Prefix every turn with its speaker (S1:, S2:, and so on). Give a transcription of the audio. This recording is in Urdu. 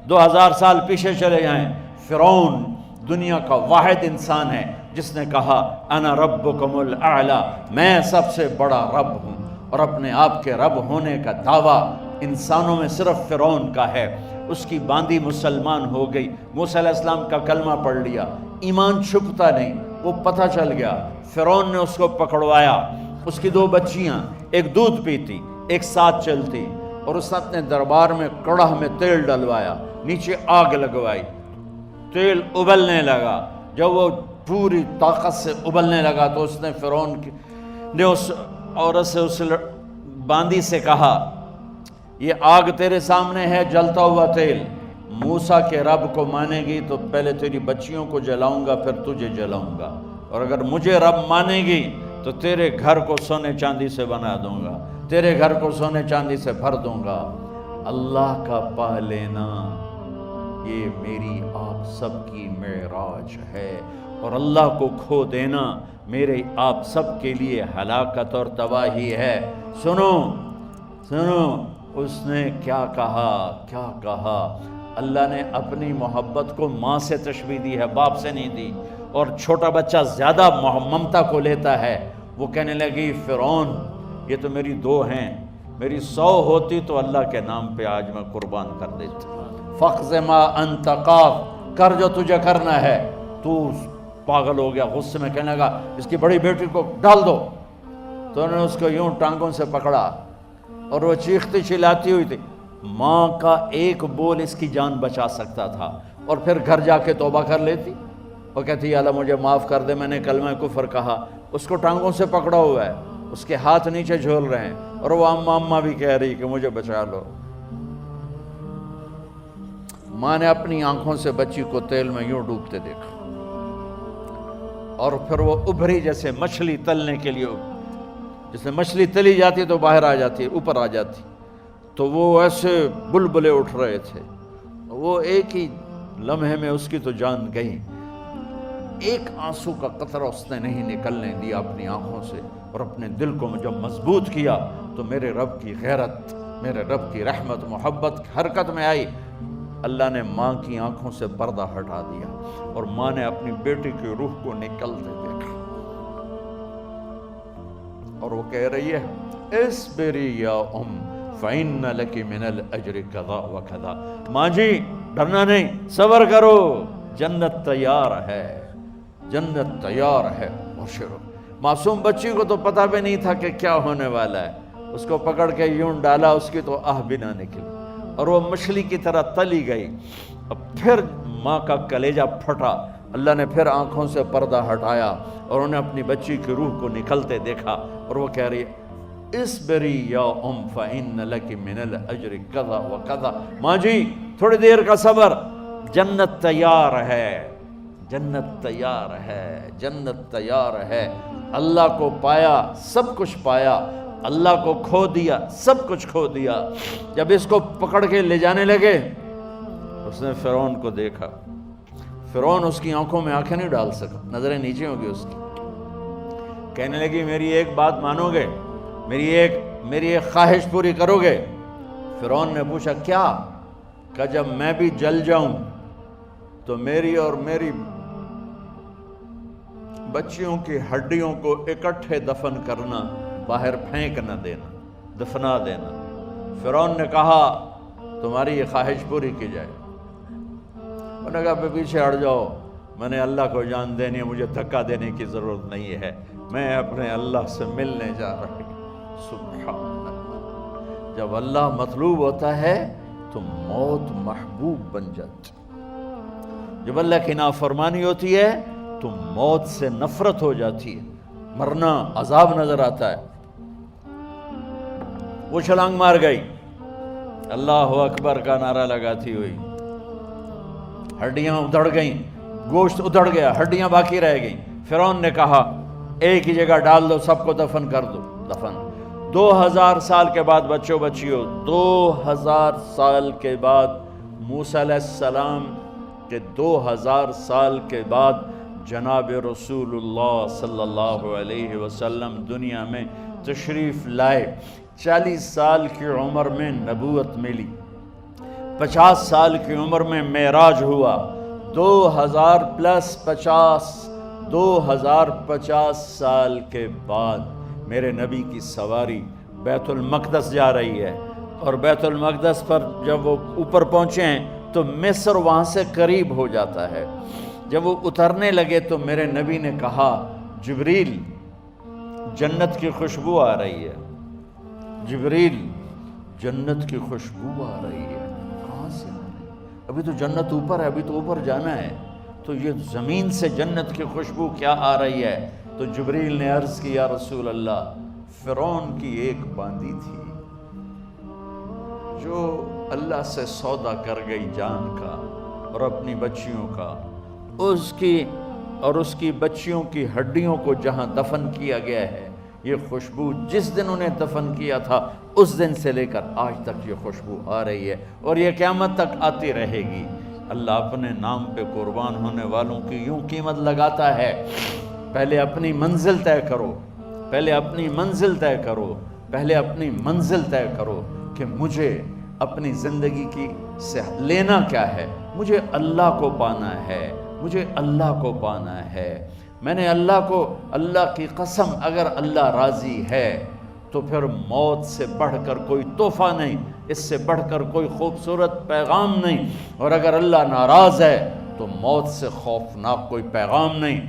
S1: 2000 سال پیچھے چلے جائیں، فرعون دنیا کا واحد انسان ہے جس نے کہا انا ربکم الاعلی، میں سب سے بڑا رب ہوں، اور اپنے آپ کے رب ہونے کا دعویٰ انسانوں میں صرف فرعون کا ہے۔ اس کی باندی مسلمان ہو گئی، موسیٰ علیہ السلام کا کلمہ پڑھ لیا، ایمان چھپتا نہیں، وہ پتہ چل گیا، فرعون نے اس کو پکڑوایا، اس کی 2 بچیاں، ایک دودھ پیتی ایک ساتھ چلتی، اور اس نے اپنے دربار میں کڑاہ میں تیل ڈلوایا، نیچے آگ لگوائی، تیل ابلنے لگا، جب وہ پوری طاقت سے ابلنے لگا تو اس نے فرعون نے اس عورت سے، اس باندی سے کہا یہ آگ تیرے سامنے ہے، جلتا ہوا تیل، موسیٰ کے رب کو مانے گی تو پہلے تیری بچیوں کو جلاؤں گا پھر تجھے جلاؤں گا، اور اگر مجھے رب مانے گی تو تیرے گھر کو سونے چاندی سے بنا دوں گا، تیرے گھر کو سونے چاندی سے بھر دوں گا۔ اللہ کا پا لینا یہ میری آپ سب کی معراج ہے، اور اللہ کو کھو دینا میرے آپ سب کے لیے ہلاکت اور تباہی ہے۔ سنو سنو، اس نے کیا کہا، اللہ نے اپنی محبت کو ماں سے تشبیہ دی ہے، باپ سے نہیں دی، اور چھوٹا بچہ زیادہ ممتا کو لیتا ہے۔ وہ کہنے لگی فرعون یہ تو میری 2 ہیں، میری 100 ہوتی تو اللہ کے نام پہ آج میں قربان کر دیتی۔ فَاقْضِ مَا أَنْتَ قَاضٍ، کر جو تجھے کرنا ہے۔ تو پاگل ہو گیا، غصے میں کہنے لگا اس کی بڑی بیٹی کو ڈال دو، تو انہوں نے اس کو یوں ٹانگوں سے پکڑا، اور وہ چیختی چلاتی ہوئی تھی۔ ماں کا ایک بول اس کی جان بچا سکتا تھا، اور پھر گھر جا کے توبہ کر لیتی، وہ کہتی یا اللہ مجھے معاف کر دے، میں نے کلمہ کفر کہا۔ اس کو ٹانگوں سے پکڑا ہوا ہے، اس کے ہاتھ نیچے جھول رہے ہیں، اور وہ اماں بھی کہہ رہی کہ مجھے بچا لو۔ ماں نے اپنی آنکھوں سے بچی کو تیل میں یوں ڈوبتے دیکھا، اور پھر وہ ابھری جیسے مچھلی تلنے کے لیے، جیسے مچھلی تلی جاتی تو باہر آ جاتی، اوپر آ جاتی، تو وہ ایسے بلبلے اٹھ رہے تھے۔ وہ ایک ہی لمحے میں اس کی تو جان گئی، ایک آنسو کا قطرہ اس نے نہیں نکلنے دیا اپنی آنکھوں سے، اور اپنے دل کو جب مضبوط کیا تو میرے رب کی غیرت، میرے رب کی رحمت محبت حرکت میں آئی۔ اللہ نے ماں کی آنکھوں سے پردہ ہٹا دیا، اور ماں نے اپنی بیٹی کی روح کو نکلتے دیکھا، اور وہ کہہ رہی ہے اصبری یا ام فإن لک من الأجر کذا وکذا، ماں جی ڈرنا نہیں، صبر کرو، جنت تیار ہے، جنت تیار ہے، بشرو۔ معصوم بچی کو تو پتہ بھی نہیں تھا کہ کیا ہونے والا ہے، اس کو پکڑ کے یوں ڈالا، اس کی تو آہ بھی نہ نکلی، اور وہ مچھلی کی طرح تلی گئی۔ اب پھر ماں کا کلیجہ پھٹا، اللہ نے پھر آنکھوں سے پردہ ہٹایا، اور انہیں اپنی بچی کی روح کو نکلتے دیکھا، اور وہ کہہ رہی ہے اصبری یا ام فإن لک من الأجر کذا وکذا، ماں جی تھوڑی دیر کا صبر، جنت تیار ہے، جنت تیار ہے، جنت تیار ہے۔ اللہ کو پایا سب کچھ پایا، اللہ کو کھو دیا سب کچھ کھو دیا۔ جب اس کو پکڑ کے لے جانے لگے، اس نے فرعون کو دیکھا، فرعون اس کی آنکھوں میں آنکھیں نہیں ڈال سکا، نظریں نیچے ہو گئی اس کی۔ کہنے لگی میری ایک بات مانو گے، میری ایک خواہش پوری کرو گے؟ فرعون نے پوچھا کیا؟ کہ جب میں بھی جل جاؤں تو میری اور میری بچیوں کی ہڈیوں کو اکٹھے دفن کرنا، باہر پھینک نہ دینا، دفنا دینا۔ فرعون نے کہا تمہاری یہ خواہش پوری کی جائے۔ انہوں نے کہا پیچھے ہٹ جاؤ، میں نے اللہ کو جان دینی ہے، مجھے دھکا دینے کی ضرورت نہیں ہے، میں اپنے اللہ سے ملنے جا رہا ہوں۔ سبحان اللہ، جب اللہ مطلوب ہوتا ہے تو موت محبوب بن جاتی، جب اللہ کی نافرمانی ہوتی ہے تو موت سے نفرت ہو جاتی ہے، مرنا عذاب نظر آتا ہے۔ وہ چھلانگ مار گئی، اللہ اکبر کا نعرہ لگاتی ہوئی، ہڈیاں ادھڑ گئیں، گوشت ادھڑ گیا، ہڈیاں باقی رہ گئیں۔ فرعون نے کہا ایک ہی جگہ ڈال دو، سب کو دفن کر دو۔ دفن 2000 سال کے بعد، بچوں بچیوں 2000 سال کے بعد، موسیٰ علیہ السلام کے 2000 سال کے بعد جناب رسول اللہ صلی اللہ علیہ وسلم دنیا میں تشریف لائے۔ 40 سال کی عمر میں نبوت ملی، 50 سال کی عمر میں معراج ہوا، 2050 سال کے بعد میرے نبی کی سواری بیت المقدس جا رہی ہے، اور بیت المقدس پر جب وہ اوپر پہنچے ہیں تو مصر وہاں سے قریب ہو جاتا ہے۔ جب وہ اترنے لگے تو میرے نبی نے کہا، جبریل جنت کی خوشبو آ رہی ہے، جبریل جنت کی خوشبو آ رہی ہے۔ کہاں سے آ رہی ہے؟ ابھی تو جنت اوپر ہے، ابھی تو اوپر جانا ہے، تو یہ زمین سے جنت کی خوشبو کیا آ رہی ہے؟ تو جبریل نے عرض کی، یا رسول اللہ، فرعون کی ایک باندی تھی جو اللہ سے سودا کر گئی جان کا اور اپنی بچیوں کا، اس کی بچیوں کی ہڈیوں کو جہاں دفن کیا گیا ہے، یہ خوشبو جس دن انہیں دفن کیا تھا اس دن سے لے کر آج تک یہ خوشبو آ رہی ہے، اور یہ قیامت تک آتی رہے گی۔ اللہ اپنے نام پہ قربان ہونے والوں کی یوں قیمت لگاتا ہے، پہلے اپنی منزل طے کرو، پہلے اپنی منزل طے کرو، پہلے اپنی منزل طے کرو کہ مجھے اپنی زندگی کی سے لینا کیا ہے، مجھے اللہ کو پانا ہے، مجھے اللہ کو پانا ہے۔ میں نے اللہ کی قسم، اگر اللہ راضی ہے تو پھر موت سے بڑھ کر کوئی تحفہ نہیں، اس سے بڑھ کر کوئی خوبصورت پیغام نہیں، اور اگر اللہ ناراض ہے تو موت سے خوفناک کوئی پیغام نہیں۔